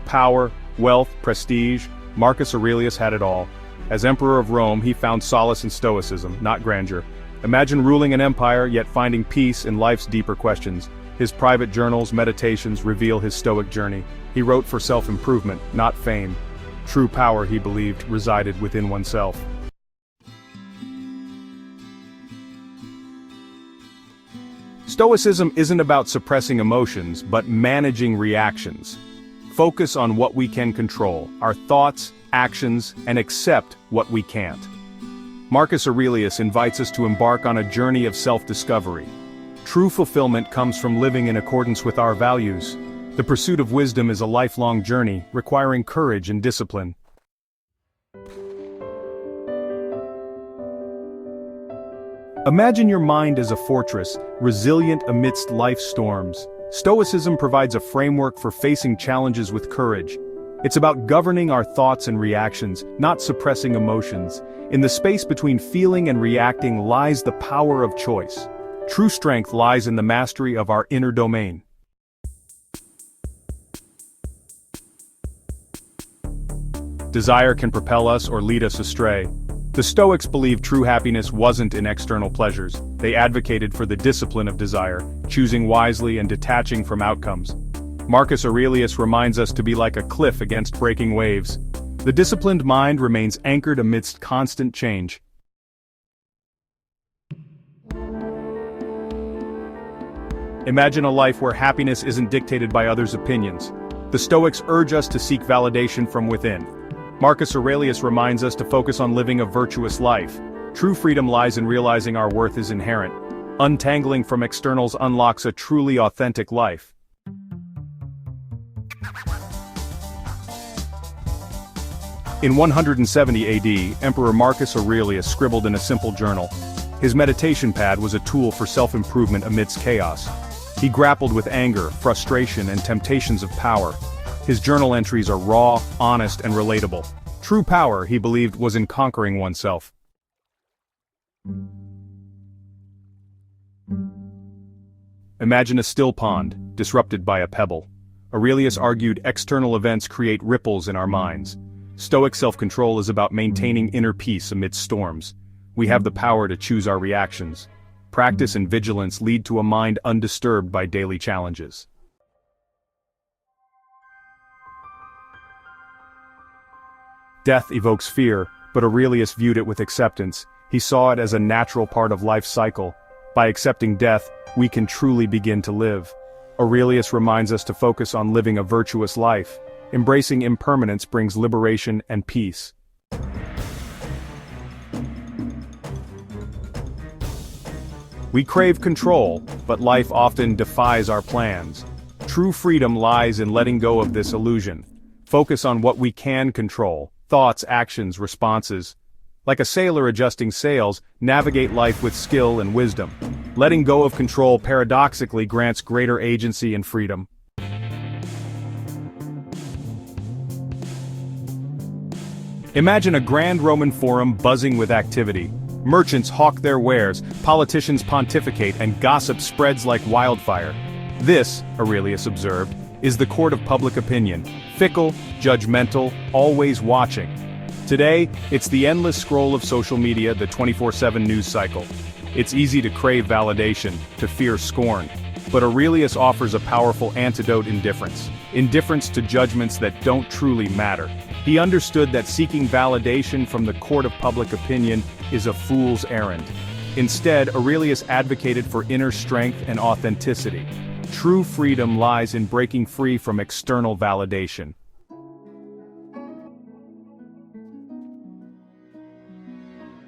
Power, wealth, prestige, Marcus Aurelius had it all. As Emperor of Rome, he found solace in Stoicism, not grandeur. Imagine ruling an empire, yet finding peace in life's deeper questions. His private journals, meditations reveal his Stoic journey. He wrote for self-improvement, not fame. True power, he believed, resided within oneself. Stoicism isn't about suppressing emotions, but managing reactions. Focus on what we can control, our thoughts, actions, and accept what we can't. Marcus Aurelius invites us to embark on a journey of self-discovery. True fulfillment comes from living in accordance with our values. The pursuit of wisdom is a lifelong journey, requiring courage and discipline. Imagine your mind as a fortress, resilient amidst life's storms. Stoicism provides a framework for facing challenges with courage. It's about governing our thoughts and reactions, not suppressing emotions. In the space between feeling and reacting lies the power of choice. True strength lies in the mastery of our inner domain. Desire can propel us or lead us astray. The Stoics believed true happiness wasn't in external pleasures. They advocated for the discipline of desire, choosing wisely and detaching from outcomes. Marcus Aurelius reminds us to be like a cliff against breaking waves. The disciplined mind remains anchored amidst constant change. Imagine a life where happiness isn't dictated by others' opinions. The Stoics urge us to seek validation from within. Marcus Aurelius reminds us to focus on living a virtuous life. True freedom lies in realizing our worth is inherent. Untangling from externals unlocks a truly authentic life. In 170 AD, Emperor Marcus Aurelius scribbled in a simple journal. His meditation pad was a tool for self-improvement amidst chaos. He grappled with anger, frustration, and temptations of power. His journal entries are raw, honest, and relatable. True power, he believed, was in conquering oneself. Imagine a still pond, disrupted by a pebble. Aurelius argued external events create ripples in our minds. Stoic self-control is about maintaining inner peace amidst storms. We have the power to choose our reactions. Practice and vigilance lead to a mind undisturbed by daily challenges. Death evokes fear, but Aurelius viewed it with acceptance. He saw it as a natural part of life's cycle. By accepting death, we can truly begin to live. Aurelius reminds us to focus on living a virtuous life. Embracing impermanence brings liberation and peace. We crave control, but life often defies our plans. True freedom lies in letting go of this illusion. Focus on what we can control: thoughts, actions, responses. Like a sailor adjusting sails, navigate life with skill and wisdom. Letting go of control paradoxically grants greater agency and freedom. Imagine a grand Roman forum buzzing with activity. Merchants hawk their wares, politicians pontificate, and gossip spreads like wildfire. This, Aurelius observed, is the court of public opinion, fickle, judgmental, always watching. Today, it's the endless scroll of social media, the 24/7 news cycle. It's easy to crave validation, to fear scorn. But Aurelius offers a powerful antidote: indifference. Indifference to judgments that don't truly matter. He understood that seeking validation from the court of public opinion is a fool's errand. Instead, Aurelius advocated for inner strength and authenticity. True freedom lies in breaking free from external validation.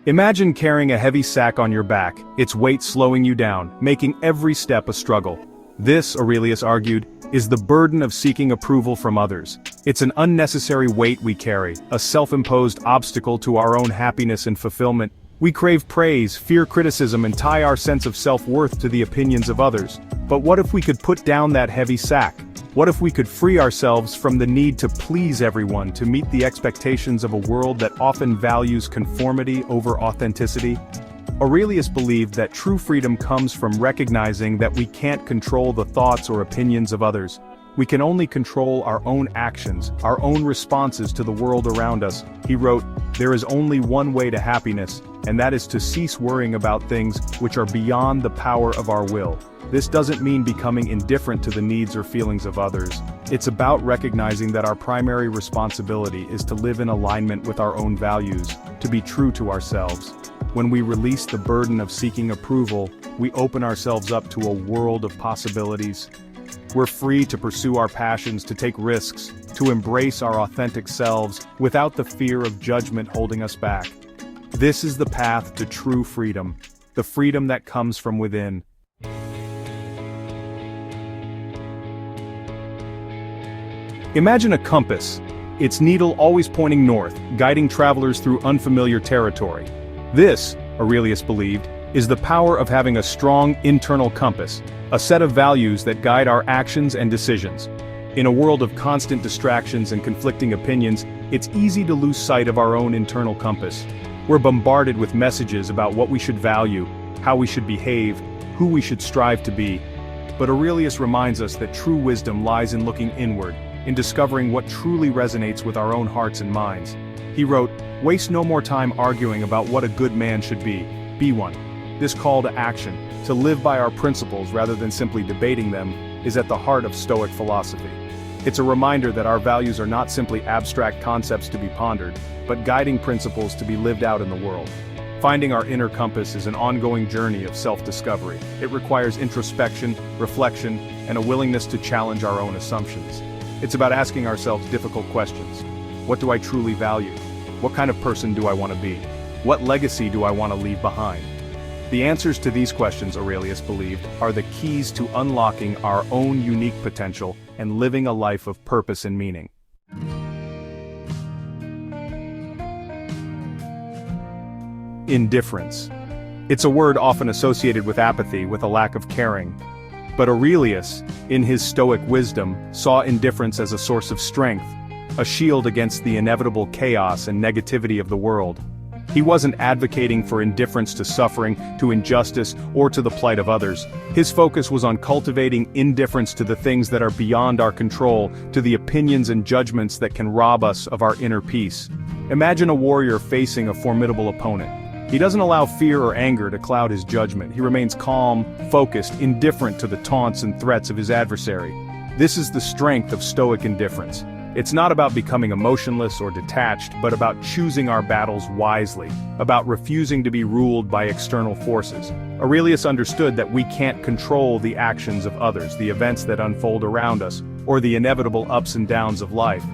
Imagine carrying a heavy sack on your back, its weight slowing you down, making every step a struggle. This, Aurelius argued, is the burden of seeking approval from others. It's an unnecessary weight we carry, a self-imposed obstacle to our own happiness and fulfillment. We crave praise, fear criticism, and tie our sense of self-worth to the opinions of others. But what if we could put down that heavy sack? What if we could free ourselves from the need to please everyone, to meet the expectations of a world that often values conformity over authenticity? Aurelius believed that true freedom comes from recognizing that we can't control the thoughts or opinions of others. We can only control our own actions, our own responses to the world around us. He wrote, "There is only one way to happiness, and that is to cease worrying about things which are beyond the power of our will." This doesn't mean becoming indifferent to the needs or feelings of others. It's about recognizing that our primary responsibility is to live in alignment with our own values, to be true to ourselves. When we release the burden of seeking approval, we open ourselves up to a world of possibilities. We're free to pursue our passions, to take risks, to embrace our authentic selves, without the fear of judgment holding us back. This is the path to true freedom, the freedom that comes from within. Imagine a compass, its needle always pointing north, guiding travelers through unfamiliar territory. This, Aurelius believed, is the power of having a strong internal compass, a set of values that guide our actions and decisions. In a world of constant distractions and conflicting opinions, it's easy to lose sight of our own internal compass. We're bombarded with messages about what we should value, how we should behave, who we should strive to be. But Aurelius reminds us that true wisdom lies in looking inward, in discovering what truly resonates with our own hearts and minds. He wrote, "Waste no more time arguing about what a good man should be one." This call to action, to live by our principles rather than simply debating them, is at the heart of Stoic philosophy. It's a reminder that our values are not simply abstract concepts to be pondered, but guiding principles to be lived out in the world. Finding our inner compass is an ongoing journey of self-discovery. It requires introspection, reflection, and a willingness to challenge our own assumptions. It's about asking ourselves difficult questions. What do I truly value? What kind of person do I want to be? What legacy do I want to leave behind? The answers to these questions, Aurelius believed, are the keys to unlocking our own unique potential and living a life of purpose and meaning. Indifference. It's a word often associated with apathy, with a lack of caring. But Aurelius, in his Stoic wisdom, saw indifference as a source of strength, a shield against the inevitable chaos and negativity of the world. He wasn't advocating for indifference to suffering, to injustice, or to the plight of others. His focus was on cultivating indifference to the things that are beyond our control, to the opinions and judgments that can rob us of our inner peace. Imagine a warrior facing a formidable opponent. He doesn't allow fear or anger to cloud his judgment. He remains calm, focused, indifferent to the taunts and threats of his adversary. This is the strength of Stoic indifference. It's not about becoming emotionless or detached, but about choosing our battles wisely, about refusing to be ruled by external forces. Aurelius understood that we can't control the actions of others, the events that unfold around us, or the inevitable ups and downs of life.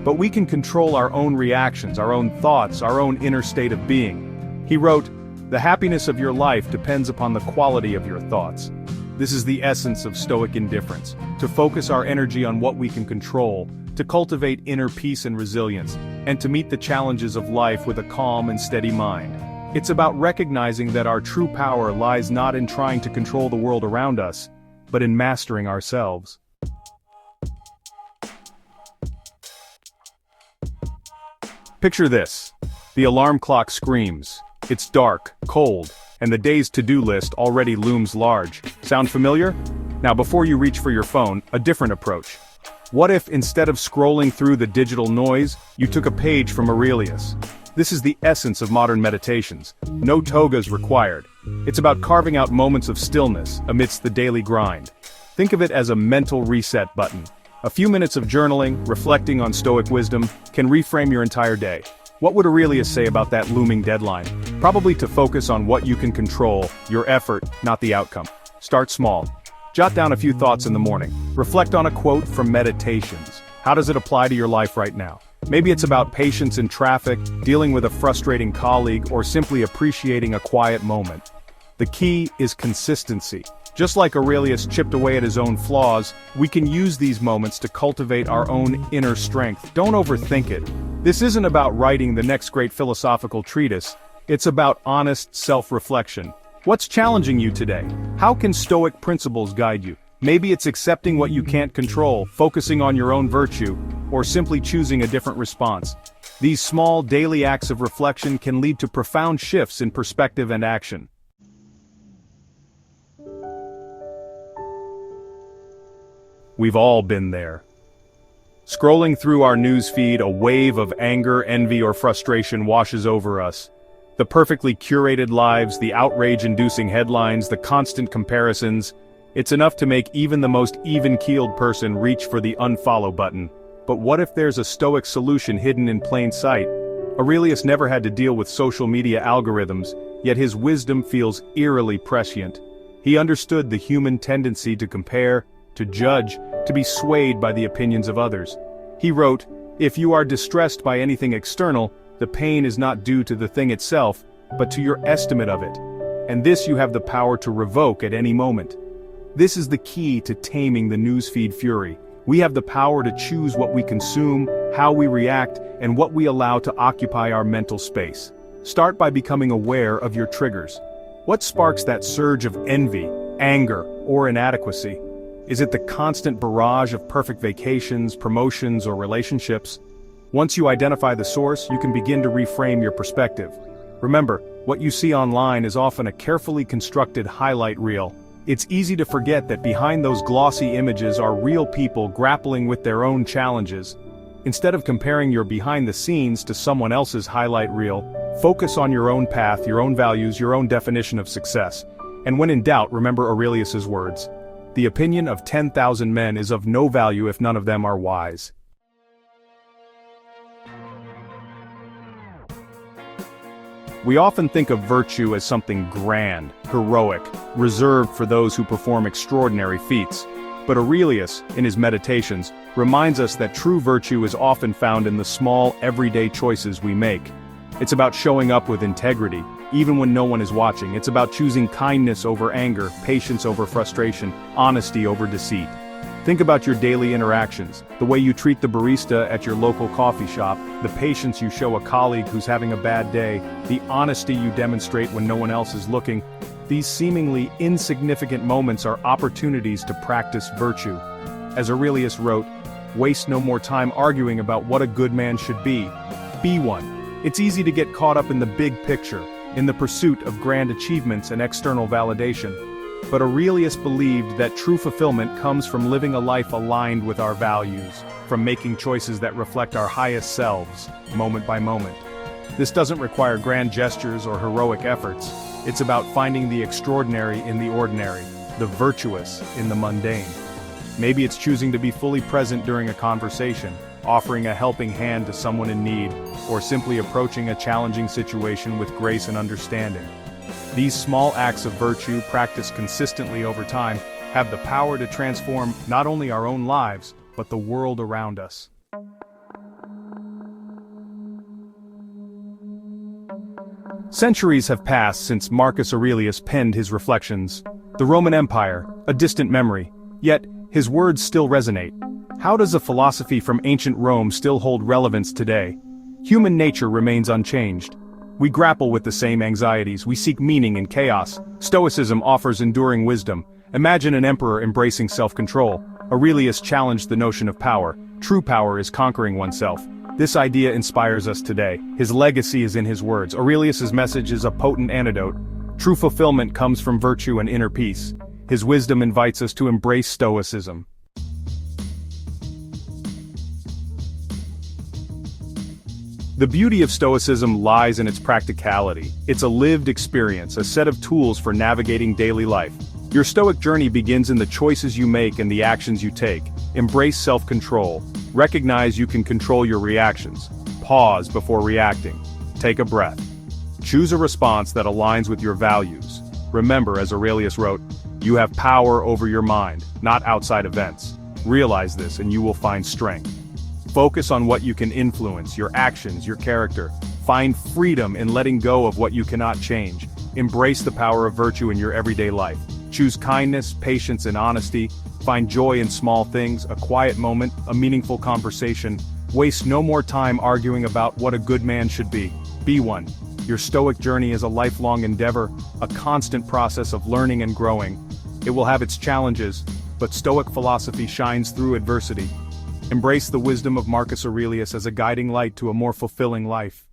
But we can control our own reactions, our own thoughts, our own inner state of being. He wrote, "The happiness of your life depends upon the quality of your thoughts." This is the essence of Stoic indifference, to focus our energy on what we can control, to cultivate inner peace and resilience, and to meet the challenges of life with a calm and steady mind. It's about recognizing that our true power lies not in trying to control the world around us, but in mastering ourselves. Picture this. The alarm clock screams. It's dark, cold, and the day's to-do list already looms large. Sound familiar? Now before you reach for your phone, a different approach. What if, instead of scrolling through the digital noise, you took a page from Aurelius? This is the essence of modern meditations. No togas required. It's about carving out moments of stillness amidst the daily grind. Think of it as a mental reset button. A few minutes of journaling, reflecting on Stoic wisdom, can reframe your entire day. What would Aurelius say about that looming deadline? Probably to focus on what you can control, your effort, not the outcome. Start small. Jot down a few thoughts in the morning. Reflect on a quote from Meditations. How does it apply to your life right now? Maybe it's about patience in traffic, dealing with a frustrating colleague, or simply appreciating a quiet moment. The key is consistency. Just like Aurelius chipped away at his own flaws, we can use these moments to cultivate our own inner strength. Don't overthink it. This isn't about writing the next great philosophical treatise. It's about honest self-reflection. What's challenging you today? How can Stoic principles guide you? Maybe it's accepting what you can't control, focusing on your own virtue, or simply choosing a different response. These small daily acts of reflection can lead to profound shifts in perspective and action. We've all been there. Scrolling through our newsfeed, a wave of anger, envy, or frustration washes over us. The perfectly curated lives, the outrage-inducing headlines, the constant comparisons. It's enough to make even the most even-keeled person reach for the unfollow button. But what if there's a Stoic solution hidden in plain sight? Aurelius never had to deal with social media algorithms, yet his wisdom feels eerily prescient. He understood the human tendency to compare, to judge, to be swayed by the opinions of others. He wrote, "If you are distressed by anything external, the pain is not due to the thing itself, but to your estimate of it. And this you have the power to revoke at any moment." This is the key to taming the newsfeed fury. We have the power to choose what we consume, how we react, and what we allow to occupy our mental space. Start by becoming aware of your triggers. What sparks that surge of envy, anger, or inadequacy? Is it the constant barrage of perfect vacations, promotions, or relationships? Once you identify the source, you can begin to reframe your perspective. Remember, what you see online is often a carefully constructed highlight reel. It's easy to forget that behind those glossy images are real people grappling with their own challenges. Instead of comparing your behind the scenes to someone else's highlight reel, focus on your own path, your own values, your own definition of success. And when in doubt, remember Aurelius's words. The opinion of 10,000 men is of no value if none of them are wise. We often think of virtue as something grand, heroic, reserved for those who perform extraordinary feats. But Aurelius, in his Meditations, reminds us that true virtue is often found in the small, everyday choices we make. It's about showing up with integrity, even when no one is watching. It's about choosing kindness over anger, patience over frustration, honesty over deceit. Think about your daily interactions, the way you treat the barista at your local coffee shop, the patience you show a colleague who's having a bad day, the honesty you demonstrate when no one else is looking. These seemingly insignificant moments are opportunities to practice virtue. As Aurelius wrote, "Waste no more time arguing about what a good man should be. Be one." It's easy to get caught up in the big picture, in the pursuit of grand achievements and external validation. But Aurelius believed that true fulfillment comes from living a life aligned with our values, from making choices that reflect our highest selves, moment by moment. This doesn't require grand gestures or heroic efforts. It's about finding the extraordinary in the ordinary, the virtuous in the mundane. Maybe it's choosing to be fully present during a conversation, offering a helping hand to someone in need, or simply approaching a challenging situation with grace and understanding. These small acts of virtue, practiced consistently over time, have the power to transform not only our own lives, but the world around us. Centuries have passed since Marcus Aurelius penned his reflections. The Roman Empire, a distant memory, yet his words still resonate. How does a philosophy from ancient Rome still hold relevance today? Human nature remains unchanged. We grapple with the same anxieties, we seek meaning in chaos. Stoicism offers enduring wisdom. Imagine an emperor embracing self-control. Aurelius challenged the notion of power. True power is conquering oneself. This idea inspires us today. His legacy is in his words. Aurelius's message is a potent antidote. True fulfillment comes from virtue and inner peace. His wisdom invites us to embrace Stoicism. The beauty of Stoicism lies in its practicality. It's a lived experience, a set of tools for navigating daily life. Your Stoic journey begins in the choices you make and the actions you take. Embrace self-control. Recognize you can control your reactions. Pause before reacting. Take a breath. Choose a response that aligns with your values. Remember, as Aurelius wrote, you have power over your mind, not outside events. Realize this and you will find strength. Focus on what you can influence, your actions, your character. Find freedom in letting go of what you cannot change. Embrace the power of virtue in your everyday life. Choose kindness, patience, and honesty. Find joy in small things, a quiet moment, a meaningful conversation. Waste no more time arguing about what a good man should be. Be one. Your Stoic journey is a lifelong endeavor, a constant process of learning and growing. It will have its challenges, but Stoic philosophy shines through adversity. Embrace the wisdom of Marcus Aurelius as a guiding light to a more fulfilling life.